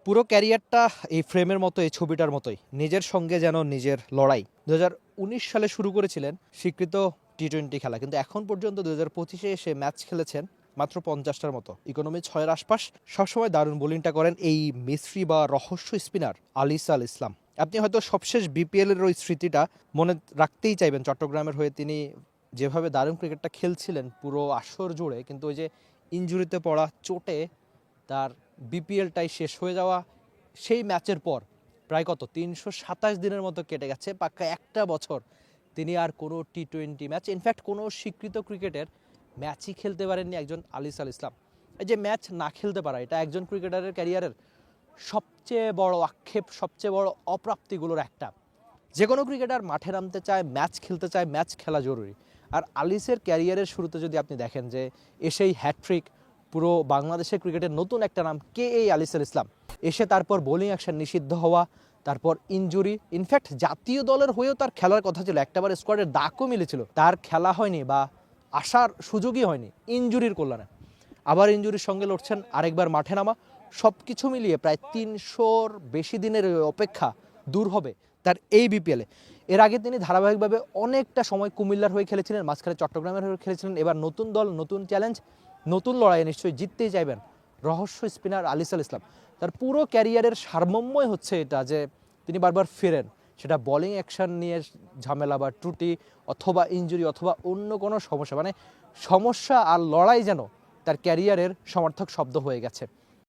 পুরো ক্যারিয়ারটা এই ফ্রেমের মতো, এই ছবিটার মতোই, নিজের সঙ্গে যেন নিজের লড়াই। 2019 সালে শুরু করেছিলেন স্বীকৃত টি-20 খেলা, কিন্তু এখন পর্যন্ত 2025-এ এসে ম্যাচ খেলেছেন মাত্র 50টার মতো। ইকোনমি 6-এর আশপাশ। সবসময় দারুণ বোলিংটা করেন এই মিস্ট্রি বা রহস্য স্পিনার আলিসা আল ইসলাম। আপনি হয়তো সবশেষ বিপিএলের ওই স্মৃতিটা মনে রাখতেই চাইবেন। চট্টগ্রামের হয়ে তিনি যেভাবে দারুণ ক্রিকেটটা খেলছিলেন পুরো আসর জুড়ে, কিন্তু ওই যে ইনজুরিতে পড়া, চোটে তার বিপিএলটাই শেষ হয়ে যাওয়া, সেই ম্যাচের পর প্রায় 327 দিনের মতো কেটে গেছে, পাক্কা একটা বছর তিনি আর কোনো টি-20 ম্যাচ, ইনফ্যাক্ট কোনো স্বীকৃত ক্রিকেটের ম্যাচই খেলতে পারেননি একজন আলিস আল ইসলাম। এই যে ম্যাচ না খেলতে পারা, এটা একজন ক্রিকেটারের ক্যারিয়ারের সবচেয়ে বড় আক্ষেপ, সবচেয়ে বড় অপ্রাপ্তিগুলোর একটা। যে কোনো ক্রিকেটার মাঠে নামতে চায়, ম্যাচ খেলতে চায়, ম্যাচ খেলা জরুরি। আর আলিসের ক্যারিয়ারের শুরুতে যদি আপনি দেখেন যে এসেই হ্যাটট্রিক, পুরো বাংলাদেশের ক্রিকেটের নতুন একটা নাম কে এই আলিস আল ইসলাম। এসে তারপর বোলিং অ্যাকশন নিষিদ্ধ হওয়া, তারপর ইনজুরি, ইনফ্যাক্ট জাতীয় দলের হয়েও তার খেলার কথা ছিল, একটাবার স্কোয়াডের ডাকও মিলেছিল, তার খেলা হয়নি বা আসার সুযোগই হয়নি ইনজুরির কল্যাণে। আবার ইনজুরির সঙ্গে লড়ছেন, আরেকবার মাঠে নামা, সব কিছু মিলিয়ে প্রায় 300-র বেশি দিনের অপেক্ষা দূর হবে তার এই বিপিএলে। এর আগে তিনি ধারাবাহিকভাবে অনেকটা সময় কুমিল্লার হয়ে খেলেছিলেন, মাঝখানে চট্টগ্রামের হয়ে খেলেছিলেন। এবার নতুন দল, নতুন চ্যালেঞ্জ, নতুন লড়াইয়ে নিশ্চয়ই জিততেই চাইবেন রহস্য স্পিনার আলিস আল ইসলাম। তার পুরো ক্যারিয়ারের সারমর্মই হচ্ছে এটা যে তিনি বারবার ফেরেন, সেটা বোলিং অ্যাকশন নিয়ে ঝামেলা বা ত্রুটি, অথবা ইনজুরি, অথবা অন্য কোনো সমস্যা, মানে সমস্যা আর লড়াই যেন তার ক্যারিয়ারের সমার্থক শব্দ হয়ে গেছে।